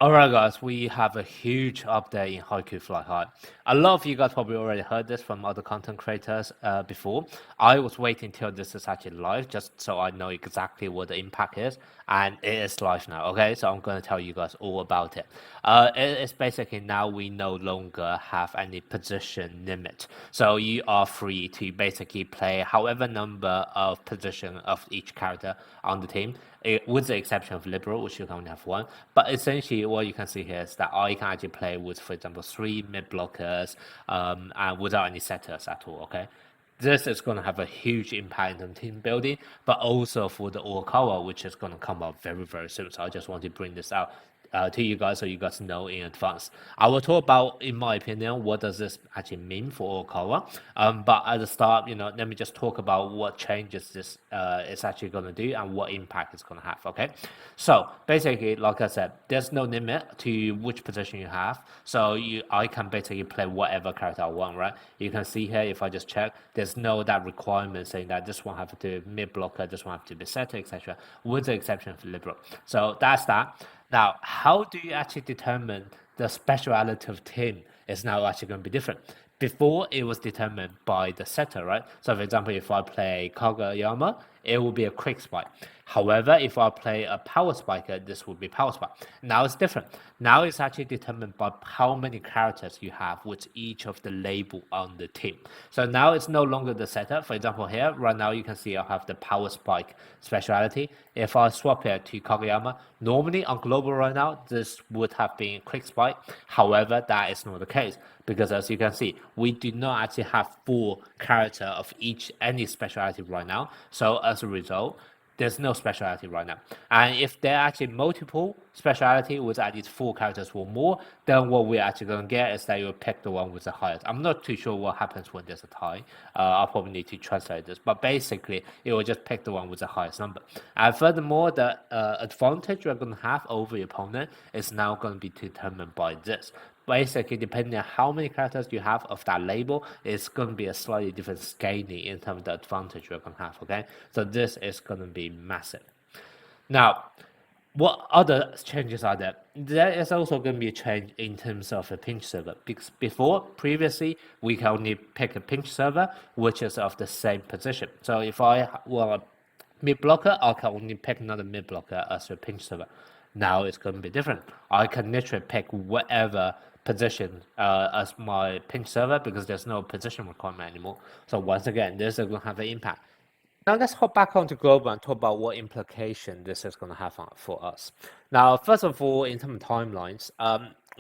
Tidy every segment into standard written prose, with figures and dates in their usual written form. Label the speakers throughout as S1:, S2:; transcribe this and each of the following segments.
S1: Alright guys, we have a huge update in HAIKYU Fly High. A lot of you guys probably already heard this from other content creators before. I was waiting till this is actually live just so I know exactly what the impact is, and it is live now, okay? So I'm going to tell you guys all about it. It's basically now we no longer have any position limit. So you are free to basically play however number of position of each character on the team, with the exception of liberal, which you can only have one. But essentially, what you can see here is that I can actually play with, for example, 3 mid blockers, and without any setters at all. Okay, this is going to have a huge impact on team building, but also for the Oikawa, which is going to come out very, very soon. So I just want to bring this out to you guys so you guys know in advance. I will talk about, in my opinion, what does this actually mean for Oikawa. But at the start, let me just talk about what changes this is actually going to do and what impact it's going to have. Okay, so basically, like I said, there's no limit to which position you have. So I can basically play whatever character I want, right? You can see here, if I just check, there's no that requirement saying that this one have to be mid blocker, this one have to be setter, etc. With the exception of liberal. So that's that. Now, how do you actually determine the speciality of team is now actually going to be different? Before, it was determined by the setter, right? So, for example, if I play Kageyama, it will be a quick spike. However, if I play a power spiker, this will be power spike. Now it's different. Now it's actually determined by how many characters you have with each of the label on the team. So now it's no longer the setter. For example, here, right now, you can see I have the power spike speciality. If I swap it to Kageyama, normally on global right now, this would have been quick spike. However, that is not the case because as you can see, we do not actually have 4 character of any speciality right now. So as a result, there's no speciality right now. And if there are actually multiple speciality with at least 4 characters or more, then what we're actually going to get is that you'll pick the one with the highest. I'm not too sure what happens when there's a tie. I'll probably need to translate this, but basically it will just pick the one with the highest number. And furthermore, the advantage you're going to have over your opponent is now going to be determined by this. Basically, depending on how many characters you have of that label, it's going to be a slightly different scaling in terms of the advantage you're going to have, okay? So this is going to be massive. Now, what other changes are there? There is also going to be a change in terms of a pinch server. Because previously, we can only pick a pinch server, which is of the same position. So if I want a mid blocker, I can only pick another mid blocker as a pinch server. Now it's going to be different. I can literally pick whatever position as my pinch server because there's no position requirement anymore. So once again, this is going to have an impact. Now let's hop back onto global and talk about what implication this is going to have for us. Now, first of all, in terms of timelines,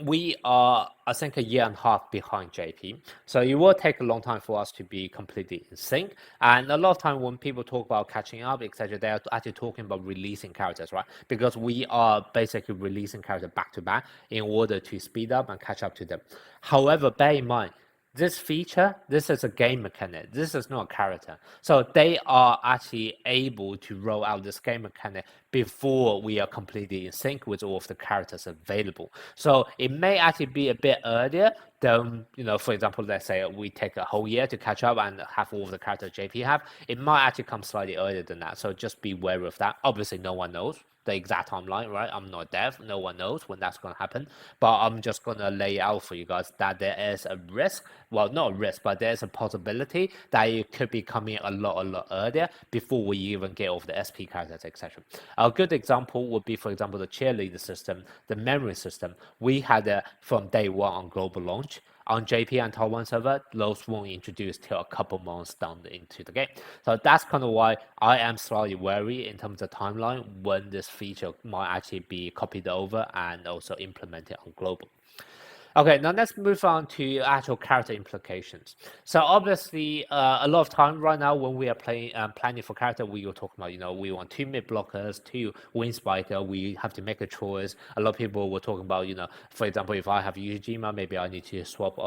S1: we are, I think, 1.5 years behind JP. So it will take a long time for us to be completely in sync. And a lot of time when people talk about catching up, etc., they are actually talking about releasing characters, right? Because we are basically releasing characters back to back in order to speed up and catch up to them. However, bear in mind, this feature, this is a game mechanic. This is not a character. So they are actually able to roll out this game mechanic before we are completely in sync with all of the characters available. So it may actually be a bit earlier than, for example, let's say we take a whole year to catch up and have all of the characters JP have. It might actually come slightly earlier than that. So just be wary of that. Obviously, no one knows the exact timeline, right? I'm not dev. No one knows when that's going to happen. But I'm just going to lay out for you guys that there is a risk. Well, not a risk, but there's a possibility that it could be coming a lot earlier before we even get off the SP characters, etc. A good example would be, for example, the cheerleader system, the memory system. We had it from day one on global launch. On JP and Taiwan server, those won't introduce till a couple months down into the game. So that's kind of why I am slightly wary in terms of timeline when this feature might actually be copied over and also implemented on global. Okay, now let's move on to actual character implications. So obviously, a lot of time right now when we are planning for character, we were talking about, we want 2 mid blockers, 2 wing spiker. We have to make a choice. A lot of people were talking about, for example, if I have Yujima, maybe I need to swap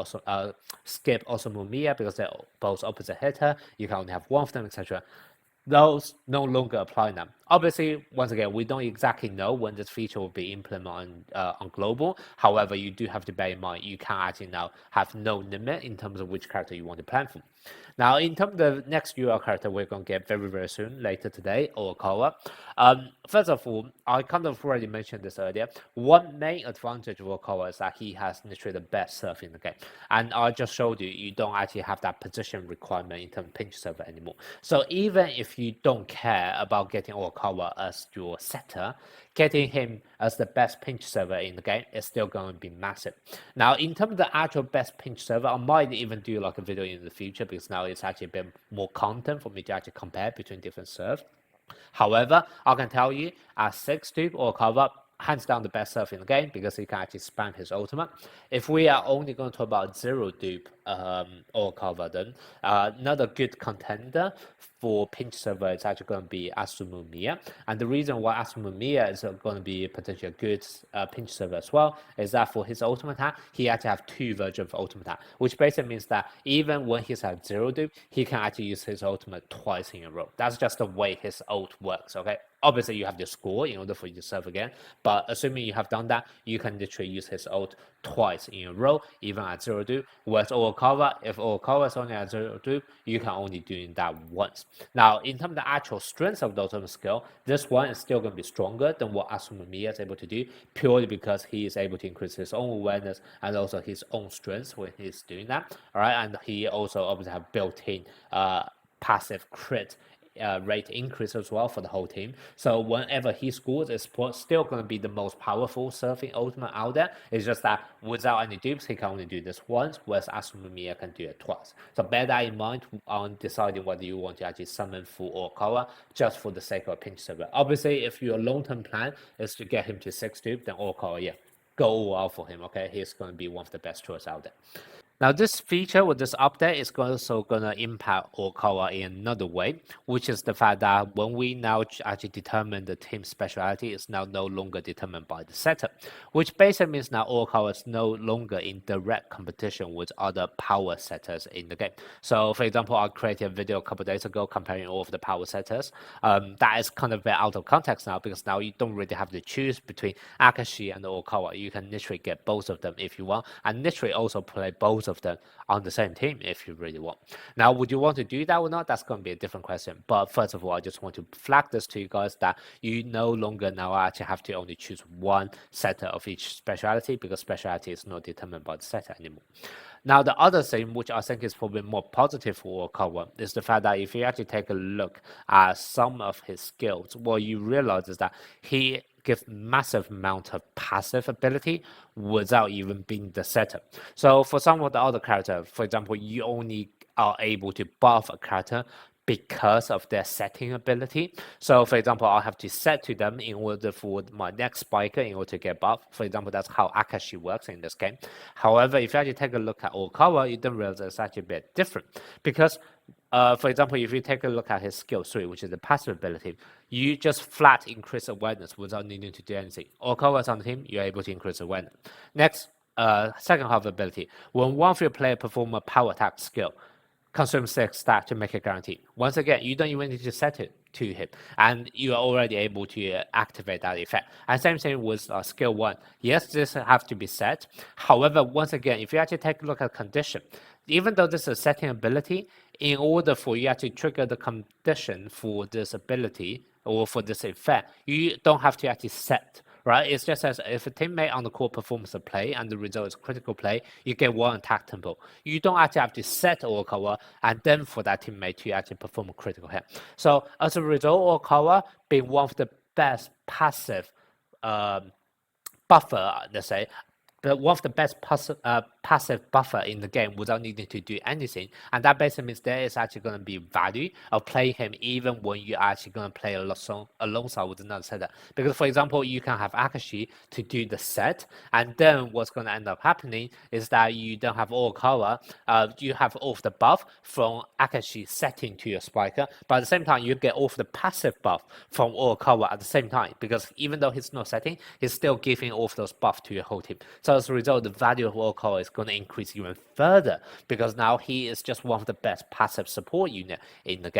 S1: skip Osamu Miya because they're both opposite hitter. You can only have one of them, etc. those no longer apply now. Obviously, once again, we don't exactly know when this feature will be implemented on global. However, you do have to bear in mind you can actually now have no limit in terms of which character you want to plan for. Now, in terms of the next UL character we're going to get very, very soon, later today, Oikawa. First of all, I kind of already mentioned this earlier. One main advantage of Oikawa is that he has literally the best serve in the game. And I just showed you, you don't actually have that position requirement in terms of pinch server anymore. So even if you don't care about getting Oikawa as your setter, getting him as the best pinch server in the game is still going to be massive. Now, in terms of the actual best pinch server, I might even do like a video in the future because now it's actually a bit more content for me to actually compare between different serves. However, I can tell you, at 6 dupe or cover, hands down the best serve in the game because he can actually spam his ultimate. If we are only going to talk about 0 dupe or cover, then another good contender for pinch server is actually going to be Asumu Miya. And the reason why Asumu Miya is going to be potentially a good pinch server as well is that for his ultimate attack, he actually have 2 versions of ultimate attack, which basically means that even when he's at 0 dupe, he can actually use his ultimate twice in a row. That's just the way his ult works, okay? Obviously, you have to score in order for you to serve again, but assuming you have done that, you can literally use his ult twice in a row, even at 0 dupe. Whereas Oikawa, if Oikawa is only at 0 dupe, you can only do that once. Now, in terms of the actual strength of the ultimate skill, this one is still going to be stronger than what Asumu Miya is able to do, purely because he is able to increase his own awareness and also his own strength when he's doing that. All right, and he also obviously have built-in passive crit rate increase as well for the whole team. So whenever he scores, it's still going to be the most powerful surfing ultimate out there. It's just that without any dupes, he can only do this once, whereas Asumu Miya can do it twice. So bear that in mind on deciding whether you want to actually summon full Oikawa just for the sake of pinch server. Obviously, if your long-term plan is to get him to 6 dupe, then Oikawa, yeah, go all out for him, okay? He's going to be one of the best choices out there. Now, this feature with this update is also going to impact Oikawa in another way, which is the fact that when we now actually determine the team specialty, is now no longer determined by the setup, which basically means now Oikawa is no longer in direct competition with other power setters in the game. So, for example, I created a video a couple of days ago comparing all of the power setters. That is kind of very out of context now because now you don't really have to choose between Akashi and Oikawa. You can literally get both of them if you want, and literally also play both of them on the same team if you really want. Now, would you want to do that or not? That's going to be a different question. But first of all, I just want to flag this to you guys that you no longer now actually have to only choose one setter of each specialty because specialty is not determined by the setter anymore. Now, the other thing, which I think is probably more positive for Oikawa, is the fact that if you actually take a look at some of his skills, what you realize is that he gives massive amount of passive ability without even being the setter. So for some of the other characters, for example, you only are able to buff a character because of their setting ability. So for example, I'll have to set to them in order for my next spiker in order to get buff. For example, that's how Akashi works in this game. However, if you actually take a look at Oikawa, you don't realize it's actually a bit different because for example, if you take a look at his skill 3, which is the passive ability, you just flat increase awareness without needing to do anything. Oikawa is on the team, you're able to increase awareness. Next, second half ability, when one of your players perform a power attack skill, consume 6 stat to make it guaranteed. Once again, you don't even need to set it to him, and you are already able to activate that effect. And same thing with skill 1. Yes, this have to be set. However, once again, if you actually take a look at condition, even though this is a setting ability, in order for you to trigger the condition for this ability or for this effect, you don't have to actually set. Right? It's just as if a teammate on the court performs a play and the result is critical play, you get 1 attack tempo. You don't actually have to set Oikawa and then for that teammate to actually perform a critical hit. So as a result, Oikawa being one of the best passive buffer, let's say, but one of the best passive buffer in the game without needing to do anything. And that basically means there is actually going to be value of playing him even when you're actually going to play alongside with another setter. Because, for example, you can have Akashi to do the set, and then what's going to end up happening is that you don't have Oikawa. You have all of the buff from Akashi setting to your spiker, but at the same time, you get all of the passive buff from Oikawa at the same time. Because even though he's not setting, he's still giving all of those buffs to your whole team. So as a result, the value of Oikawa is going to increase even further because now he is just one of the best passive support unit in the game.